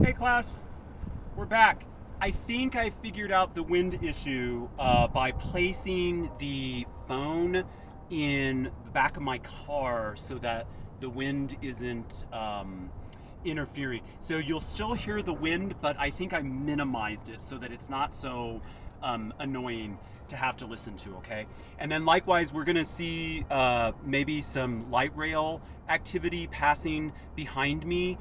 Hey class, we're back. I think I figured out the wind issue by placing the phone in the back of my car so that the wind isn't interfering. So you'll still hear the wind, but I think I minimized it so that it's not so annoying to have to listen to, okay? And then likewise, we're gonna see maybe some light rail activity passing behind me.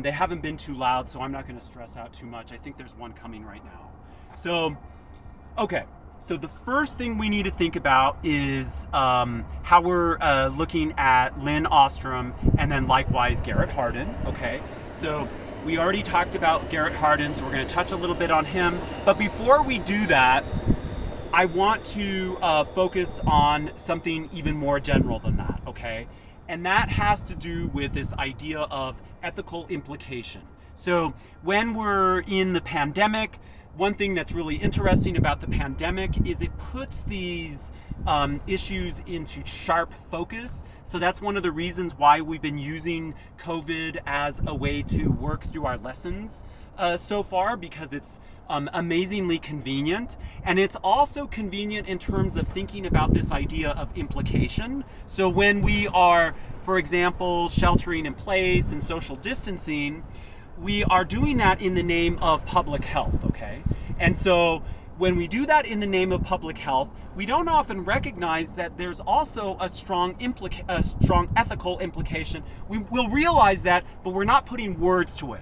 They haven't been too loud, so I'm not gonna stress out too much. I think there's one coming right now. So, okay. So the first thing we need to think about is how we're looking at Lynn Ostrom and then likewise Garrett Hardin, okay? So we already talked about Garrett Hardin, so we're gonna touch a little bit on him. But before we do that, I want to focus on something even more general than that, okay? And that has to do with this idea of ethical implication. So when we're in the pandemic, one thing that's really interesting about the pandemic is it puts these issues into sharp focus. So that's one of the reasons why we've been using COVID as a way to work through our lessons so far, because it's amazingly convenient. And it's also convenient in terms of thinking about this idea of implication. So when we are, for example, sheltering in place and social distancing, we are doing that in the name of public health, okay? And so when we do that in the name of public health, we don't often recognize that there's also a strong ethical implication. We'll realize that, but we're not putting words to it.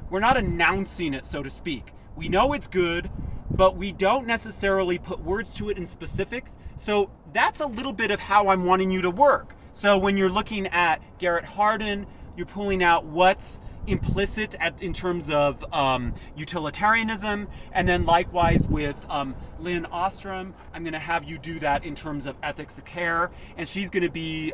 We're not announcing it, so to speak. We know it's good, but we don't necessarily put words to it in specifics. So that's a little bit of how I'm wanting you to work. So when you're looking at Garrett Hardin, you're pulling out what's implicit in terms of utilitarianism, and then likewise with Lynn Ostrom, I'm going to have you do that in terms of ethics of care, and she's going to be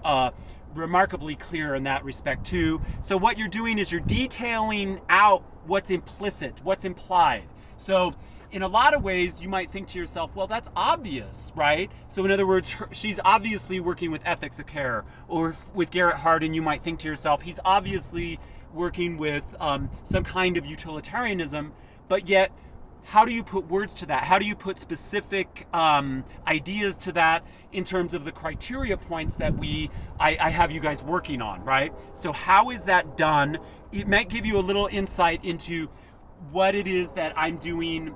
remarkably clear in that respect too. So what you're doing is you're detailing out what's implicit, what's implied. So in a lot of ways, you might think to yourself, well, that's obvious, right? So in other words, she's obviously working with ethics of care. Or with Garrett Hardin, you might think to yourself, he's obviously working with some kind of utilitarianism, but yet, how do you put words to that? How do you put specific ideas to that in terms of the criteria points that I have you guys working on, right? So how is that done? It might give you a little insight into what it is that I'm doing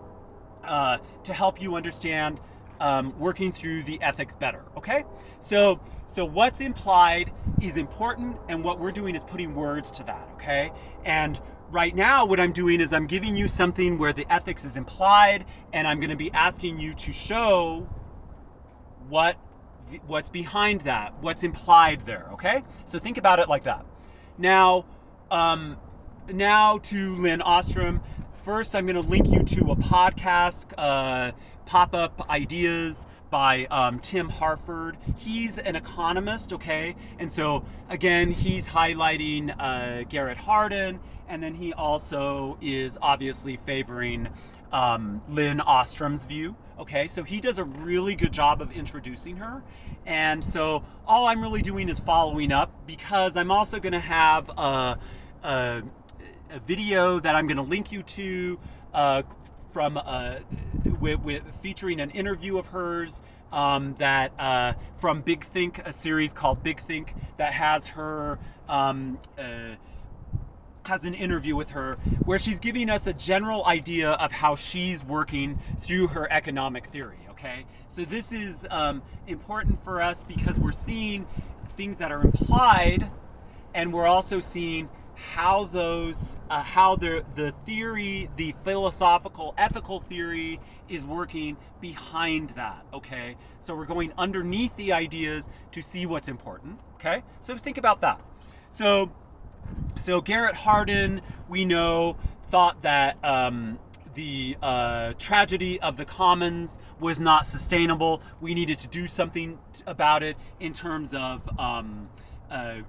to help you understand working through the ethics better, okay? So what's implied is important, and what we're doing is putting words to that, okay? And right now, what I'm doing is I'm giving you something where the ethics is implied, and I'm going to be asking you to show what's behind that, what's implied there, okay? So think about it like that. Now to Lynn Ostrom. First, I'm going to link you to a podcast, Pop-Up Ideas by Tim Harford. He's an economist, okay? And so, again, he's highlighting Garrett Hardin, and then he also is obviously favoring Lynn Ostrom's view, okay? So he does a really good job of introducing her. And so all I'm really doing is following up, because I'm also going to have a video that I'm going to link you to from featuring an interview of hers that from Big Think, a series called Big Think that has her has an interview with her where she's giving us a general idea of how she's working through her economic theory, okay? So this is important for us because we're seeing things that are implied, and we're also seeing how those, the theory, the philosophical, ethical theory is working behind that, okay? So we're going underneath the ideas to see what's important, okay? So think about that. So Garrett Hardin, we know, thought that the tragedy of the commons was not sustainable. We needed to do something about it in terms of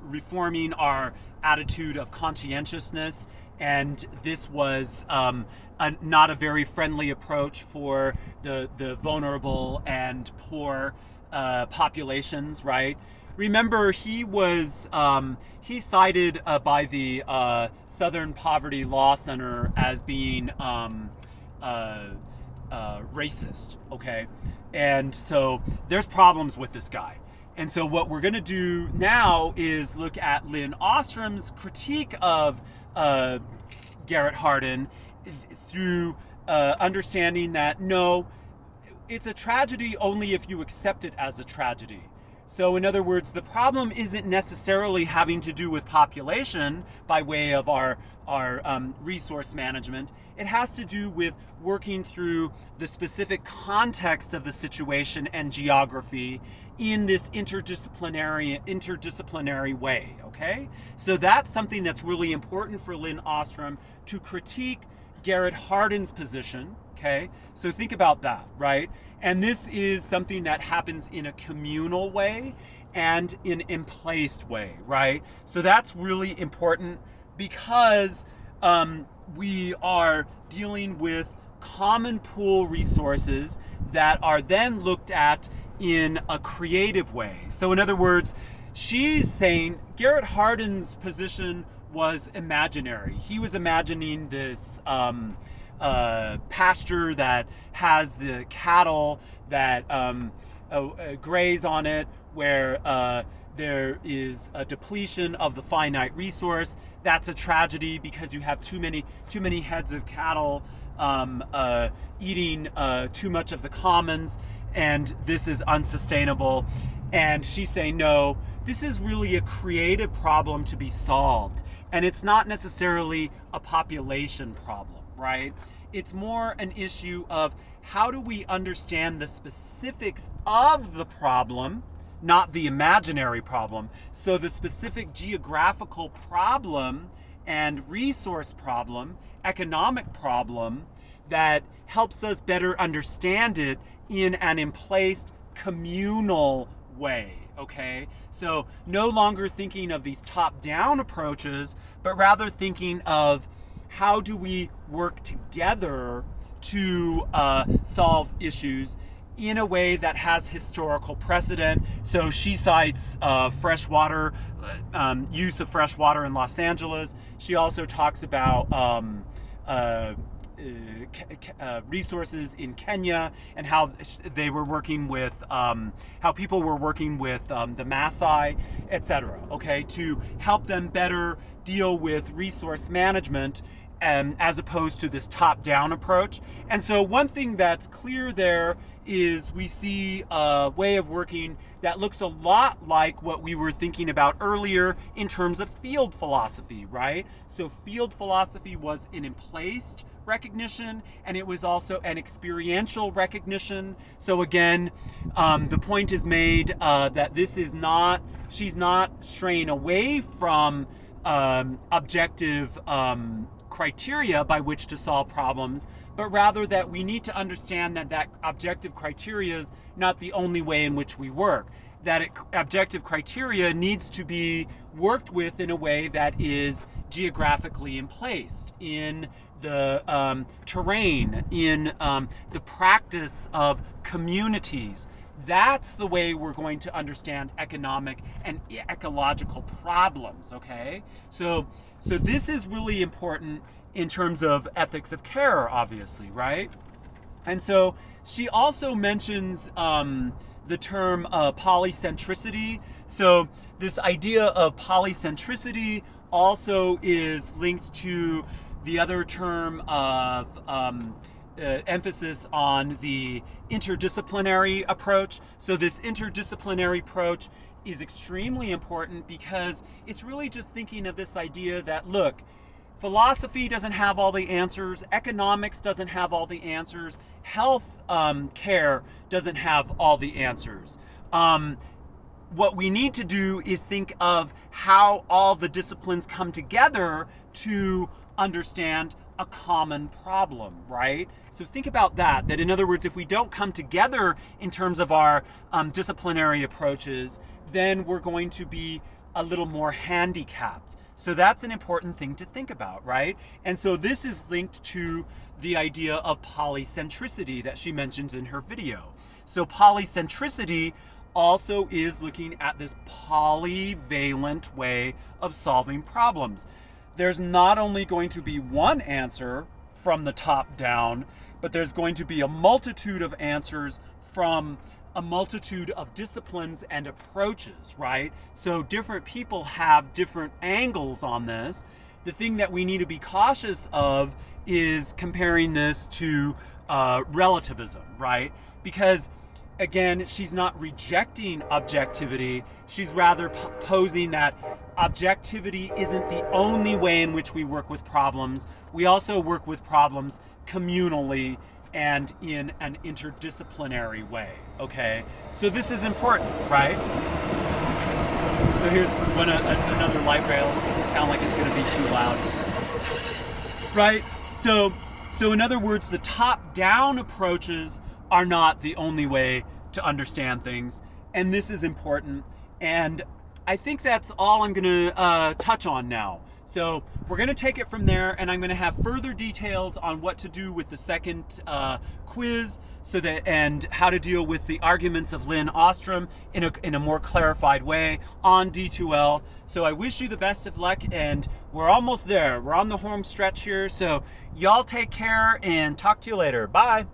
reforming our attitude of conscientiousness, and this was not a very friendly approach for the vulnerable and poor populations, right? remember he was cited by the Southern Poverty Law Center as being racist. Okay, and so there's problems with this guy. And so what we're going to do now is look at Lynn Ostrom's critique of Garrett Hardin through understanding that no, it's a tragedy only if you accept it as a tragedy. So in other words, the problem isn't necessarily having to do with population by way of our resource management. It has to do with working through the specific context of the situation and geography in this interdisciplinary way, okay? So that's something that's really important for Lynn Ostrom to critique Garrett Hardin's position, okay? So think about that, right? And this is something that happens in a communal way and in an emplaced way, right? So that's really important because we are dealing with common pool resources that are then looked at in a creative way. So in other words, she's saying Garrett Hardin's position was imaginary. He was imagining this pasture that has the cattle that graze on it, where there is a depletion of the finite resource. That's a tragedy because you have too many heads of cattle eating too much of the commons, and this is unsustainable. And she's saying, no, this is really a creative problem to be solved, and it's not necessarily a population problem, right? It's more an issue of how do we understand the specifics of the problem, not the imaginary problem. So the specific geographical problem and resource problem, economic problem, that helps us better understand it in an emplaced communal way, okay? So no longer thinking of these top-down approaches, but rather thinking of how do we work together to solve issues in a way that has historical precedent. So she cites freshwater, use of fresh water in Los Angeles. She also talks about resources in Kenya and how they were working with, how people were working with the Maasai, etc. Okay, to help them better deal with resource management, as opposed to this top-down approach. And so one thing that's clear there is we see a way of working that looks a lot like what we were thinking about earlier in terms of field philosophy, right? So field philosophy was an emplaced recognition, and it was also an experiential recognition. So again, the point is made that this is not, she's not straying away from objective criteria by which to solve problems, but rather that we need to understand that objective criteria is not the only way in which we work. That objective criteria needs to be worked with in a way that is geographically emplaced in the terrain, in the practice of communities. That's the way we're going to understand economic and ecological problems, okay? So this is really important in terms of ethics of care, obviously, right? And so she also mentions the term polycentricity. So this idea of polycentricity also is linked to the other term of emphasis on the interdisciplinary approach. So this interdisciplinary approach is extremely important because it's really just thinking of this idea that, look, philosophy doesn't have all the answers, economics doesn't have all the answers, health care doesn't have all the answers. What we need to do is think of how all the disciplines come together to understand a common problem, right? So think about that in other words, if we don't come together in terms of our disciplinary approaches, then we're going to be a little more handicapped. So that's an important thing to think about, right? And so this is linked to the idea of polycentricity that she mentions in her video. So polycentricity also is looking at this polyvalent way of solving problems. There's not only going to be one answer from the top down, but there's going to be a multitude of answers from a multitude of disciplines and approaches, right? So different people have different angles on this. The thing that we need to be cautious of is comparing this to relativism, right? Because again, she's not rejecting objectivity. She's rather posing that objectivity isn't the only way in which we work with problems. We also work with problems communally and in an interdisciplinary way, okay? So this is important, right? So here's another light rail. It doesn't sound like it's gonna be too loud, right? So in other words, the top-down approaches are not the only way to understand things, and this is important. And I think that's all I'm gonna touch on now. So we're gonna take it from there, and I'm gonna have further details on what to do with the second quiz, and how to deal with the arguments of Lynn Ostrom in a more clarified way on D2L. So I wish you the best of luck, and we're almost there. We're on the home stretch here, so y'all take care and talk to you later. Bye.